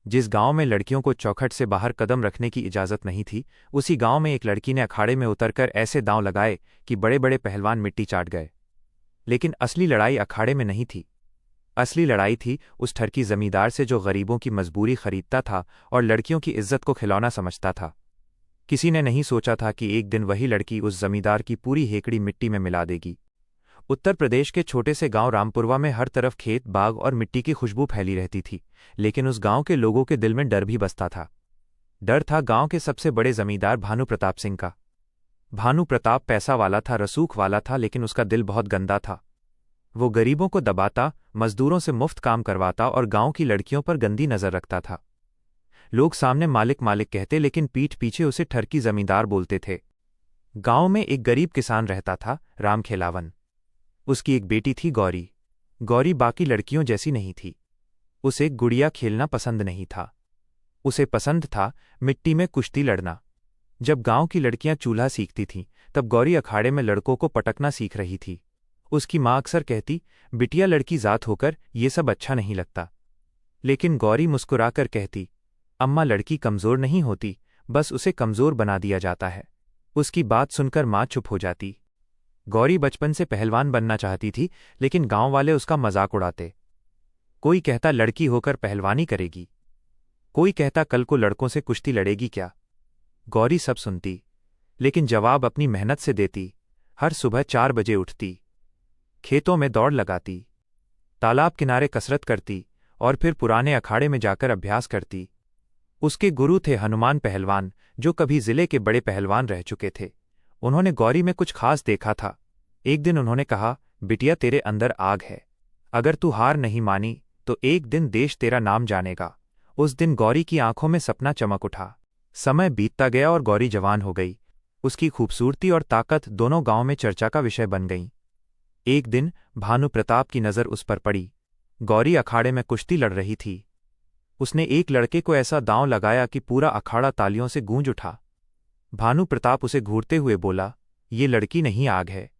जिस गांव में लड़कियों को चौखट से बाहर कदम रखने की इजाज़त नहीं थी, उसी गांव में एक लड़की ने अखाड़े में उतरकर ऐसे दांव लगाए कि बड़े बड़े पहलवान मिट्टी चाट गए। लेकिन असली लड़ाई अखाड़े में नहीं थी। असली लड़ाई थी उस ठरकी जमींदार से जो गरीबों की मजबूरी खरीदता था और लड़कियों की इज्जत को खिलौना समझता था। किसी ने नहीं सोचा था कि एक दिन वही लड़की उस जमींदार की पूरी हेकड़ी मिट्टी में मिला देगी। उत्तर प्रदेश के छोटे से गांव रामपुरवा में हर तरफ खेत, बाग और मिट्टी की खुशबू फैली रहती थी, लेकिन उस गांव के लोगों के दिल में डर भी बसता था। डर था गांव के सबसे बड़े जमींदार भानु प्रताप सिंह का। भानु प्रताप पैसा वाला था, रसूख वाला था, लेकिन उसका दिल बहुत गंदा था। वो गरीबों को दबाता, मजदूरों से मुफ्त काम करवाता और गांव की लड़कियों पर गंदी नजर रखता था। लोग सामने मालिक मालिक कहते, लेकिन पीठ पीछे उसे ठरकी जमींदार बोलते थे। गांव में एक गरीब किसान रहता था, राम खेलावन। उसकी एक बेटी थी, गौरी। गौरी बाकी लड़कियों जैसी नहीं थी। उसे गुड़िया खेलना पसंद नहीं था। उसे पसंद था मिट्टी में कुश्ती लड़ना। जब गांव की लड़कियां चूल्हा सीखती थीं, तब गौरी अखाड़े में लड़कों को पटकना सीख रही थी। उसकी माँ अक्सर कहती, बिटिया लड़की जात होकर ये सब अच्छा नहीं लगता। लेकिन गौरी मुस्कुराकर कहती, अम्मा लड़की कमज़ोर नहीं होती, बस उसे कमज़ोर बना दिया जाता है। उसकी बात सुनकर माँ चुप हो जाती। गौरी बचपन से पहलवान बनना चाहती थी, लेकिन गांव वाले उसका मजाक उड़ाते। कोई कहता लड़की होकर पहलवानी करेगी, कोई कहता कल को लड़कों से कुश्ती लड़ेगी क्या। गौरी सब सुनती, लेकिन जवाब अपनी मेहनत से देती। हर सुबह 4 बजे उठती, खेतों में दौड़ लगाती, तालाब किनारे कसरत करती और फिर पुराने अखाड़े में जाकर अभ्यास करती। उसके गुरु थे हनुमान पहलवान, जो कभी जिले के बड़े पहलवान रह चुके थे। उन्होंने गौरी में कुछ खास देखा था। एक दिन उन्होंने कहा, बिटिया तेरे अंदर आग है। अगर तू हार नहीं मानी तो एक दिन देश तेरा नाम जानेगा। उस दिन गौरी की आंखों में सपना चमक उठा। समय बीतता गया और गौरी जवान हो गई। उसकी खूबसूरती और ताकत दोनों गांव में चर्चा का विषय बन गईं। एक दिन भानु प्रताप की नज़र उस पर पड़ी। गौरी अखाड़े में कुश्ती लड़ रही थी। उसने एक लड़के को ऐसा दांव लगाया कि पूरा अखाड़ा तालियों से गूंज उठा। भानु प्रताप उसे घूरते हुए बोला, ये लड़की नहीं, आग है।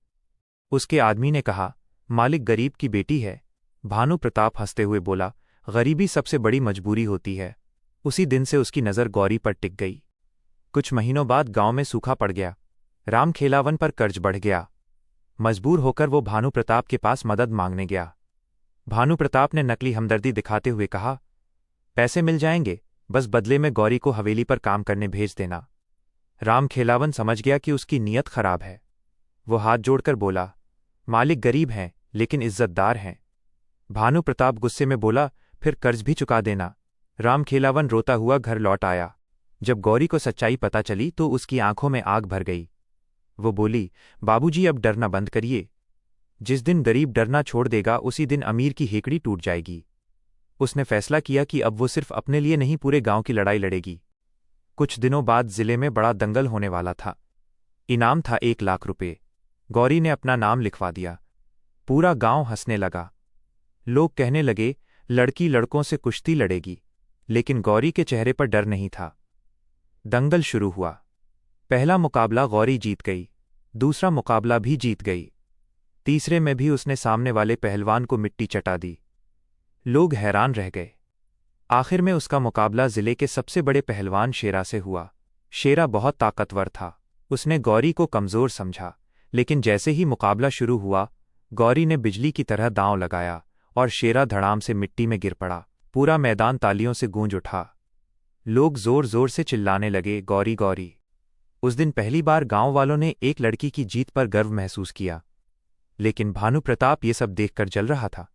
उसके आदमी ने कहा, मालिक गरीब की बेटी है। भानु प्रताप हंसते हुए बोला, गरीबी सबसे बड़ी मजबूरी होती है। उसी दिन से उसकी नज़र गौरी पर टिक गई। कुछ महीनों बाद गांव में सूखा पड़ गया। राम खेलावन पर कर्ज बढ़ गया। मजबूर होकर वो भानु प्रताप के पास मदद मांगने गया। भानु प्रताप ने नकली हमदर्दी दिखाते हुए कहा, पैसे मिल जाएंगे, बस बदले में गौरी को हवेली पर काम करने भेज देना। राम खेलावन समझ गया कि उसकी नीयत खराब है। वो हाथ जोड़कर बोला, मालिक गरीब हैं लेकिन इज्जतदार हैं। भानु प्रताप गुस्से में बोला, फिर कर्ज भी चुका देना। राम खेलावन रोता हुआ घर लौट आया। जब गौरी को सच्चाई पता चली तो उसकी आंखों में आग भर गई। वो बोली, बाबूजी अब डरना बंद करिए। जिस दिन गरीब डरना छोड़ देगा उसी दिन अमीर की हेकड़ी टूट जाएगी। उसने फैसला किया कि अब वो सिर्फ अपने लिए नहीं, पूरे गांव की लड़ाई लड़ेगी। कुछ दिनों बाद जिले में बड़ा दंगल होने वाला था। इनाम था 1 लाख रुपए। गौरी ने अपना नाम लिखवा दिया। पूरा गांव हंसने लगा। लोग कहने लगे, लड़की लड़कों से कुश्ती लड़ेगी। लेकिन गौरी के चेहरे पर डर नहीं था। दंगल शुरू हुआ। पहला मुकाबला गौरी जीत गई, दूसरा मुकाबला भी जीत गई, तीसरे में भी उसने सामने वाले पहलवान को मिट्टी चटा दी। लोग हैरान रह गए। आखिर में उसका मुकाबला जिले के सबसे बड़े पहलवान शेरा से हुआ। शेरा बहुत ताकतवर था। उसने गौरी को कमज़ोर समझा, लेकिन जैसे ही मुकाबला शुरू हुआ, गौरी ने बिजली की तरह दांव लगाया और शेरा धड़ाम से मिट्टी में गिर पड़ा। पूरा मैदान तालियों से गूंज उठा। लोग जोर जोर से चिल्लाने लगे, गौरी गौरी। उस दिन पहली बार गांव वालों ने एक लड़की की जीत पर गर्व महसूस किया। लेकिन भानु प्रताप ये सब देखकर जल रहा था।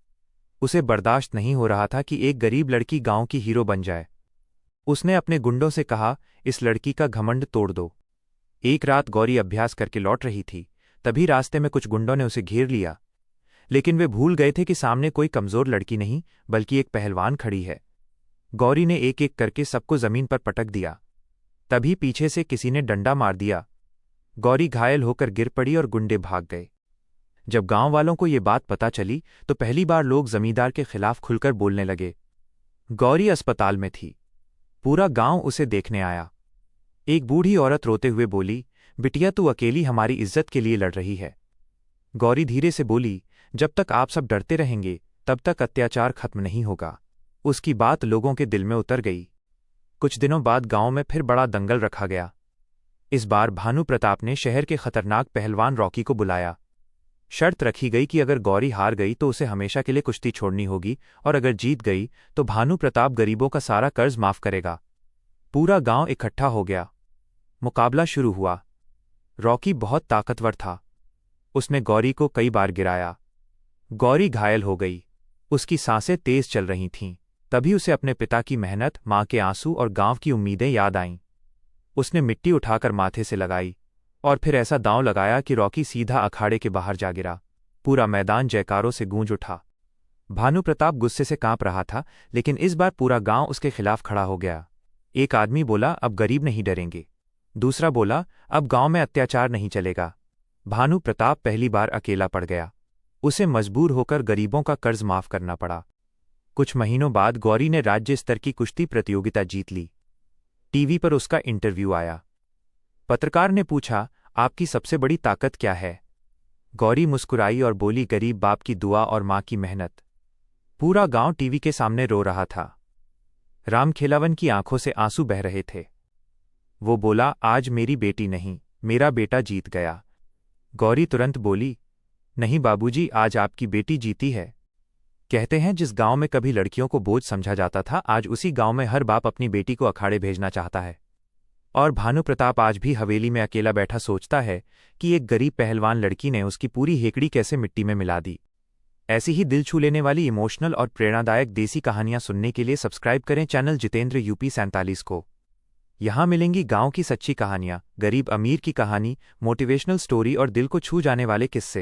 उसे बर्दाश्त नहीं हो रहा था कि एक गरीब लड़की गांव की हीरो बन जाए। उसने अपने गुंडों से कहा, इस लड़की का घमंड तोड़ दो। एक रात गौरी अभ्यास करके लौट रही थी, तभी रास्ते में कुछ गुंडों ने उसे घेर लिया। लेकिन वे भूल गए थे कि सामने कोई कमज़ोर लड़की नहीं, बल्कि एक पहलवान खड़ी है। गौरी ने एक एक करके सबको जमीन पर पटक दिया। तभी पीछे से किसी ने डंडा मार दिया। गौरी घायल होकर गिर पड़ी और गुंडे भाग गए। जब गांव वालों को ये बात पता चली तो पहली बार लोग जमींदार के खिलाफ खुलकर बोलने लगे। गौरी अस्पताल में थी। पूरा गांव उसे देखने आया। एक बूढ़ी औरत रोते हुए बोली, बिटिया तू अकेली हमारी इज्जत के लिए लड़ रही है। गौरी धीरे से बोली, जब तक आप सब डरते रहेंगे तब तक अत्याचार खत्म नहीं होगा। उसकी बात लोगों के दिल में उतर गई। कुछ दिनों बाद गांव में फिर बड़ा दंगल रखा गया। इस बार भानु प्रताप ने शहर के खतरनाक पहलवान रॉकी को बुलाया। शर्त रखी गई कि अगर गौरी हार गई तो उसे हमेशा के लिए कुश्ती छोड़नी होगी, और अगर जीत गई तो भानु प्रताप गरीबों का सारा कर्ज माफ करेगा। पूरा गांव इकट्ठा हो गया। मुकाबला शुरू हुआ। रॉकी बहुत ताकतवर था। उसने गौरी को कई बार गिराया। गौरी घायल हो गई। उसकी सांसें तेज चल रही थीं। तभी उसे अपने पिता की मेहनत, मां के आंसू और गांव की उम्मीदें याद आईं। उसने मिट्टी उठाकर माथे से लगाई और फिर ऐसा दांव लगाया कि रॉकी सीधा अखाड़े के बाहर जा गिरा। पूरा मैदान जयकारों से गूंज उठा। भानु प्रताप गुस्से से कांप रहा था, लेकिन इस बार पूरा गांव उसके खिलाफ खड़ा हो गया। एक आदमी बोला, अब गरीब नहीं डरेंगे। दूसरा बोला, अब गांव में अत्याचार नहीं चलेगा। भानु प्रताप पहली बार अकेला पड़ गया। उसे मजबूर होकर गरीबों का कर्ज माफ करना पड़ा। कुछ महीनों बाद गौरी ने राज्य स्तर की कुश्ती प्रतियोगिता जीत ली। टीवी पर उसका इंटरव्यू आया। पत्रकार ने पूछा, आपकी सबसे बड़ी ताकत क्या है? गौरी मुस्कुराई और बोली, गरीब बाप की दुआ और मां की मेहनत। पूरा गांव टीवी के सामने रो रहा था। रामखेलावन की आंखों से आंसू बह रहे थे। वो बोला, आज मेरी बेटी नहीं, मेरा बेटा जीत गया। गौरी तुरंत बोली, नहीं बाबूजी, आज आपकी बेटी जीती है। कहते हैं जिस गांव में कभी लड़कियों को बोझ समझा जाता था, आज उसी गांव में हर बाप अपनी बेटी को अखाड़े भेजना चाहता है। और भानु प्रताप आज भी हवेली में अकेला बैठा सोचता है कि एक गरीब पहलवान लड़की ने उसकी पूरी हेकड़ी कैसे मिट्टी में मिला दी। ऐसी ही दिल छू लेने वाली इमोशनल और प्रेरणादायक देसी कहानियां सुनने के लिए सब्सक्राइब करें चैनल जितेंद्र यूपी 47 को। यहाँ मिलेंगी गांव की सच्ची कहानियां, गरीब अमीर की कहानी, मोटिवेशनल स्टोरी और दिल को छू जाने वाले किस्से।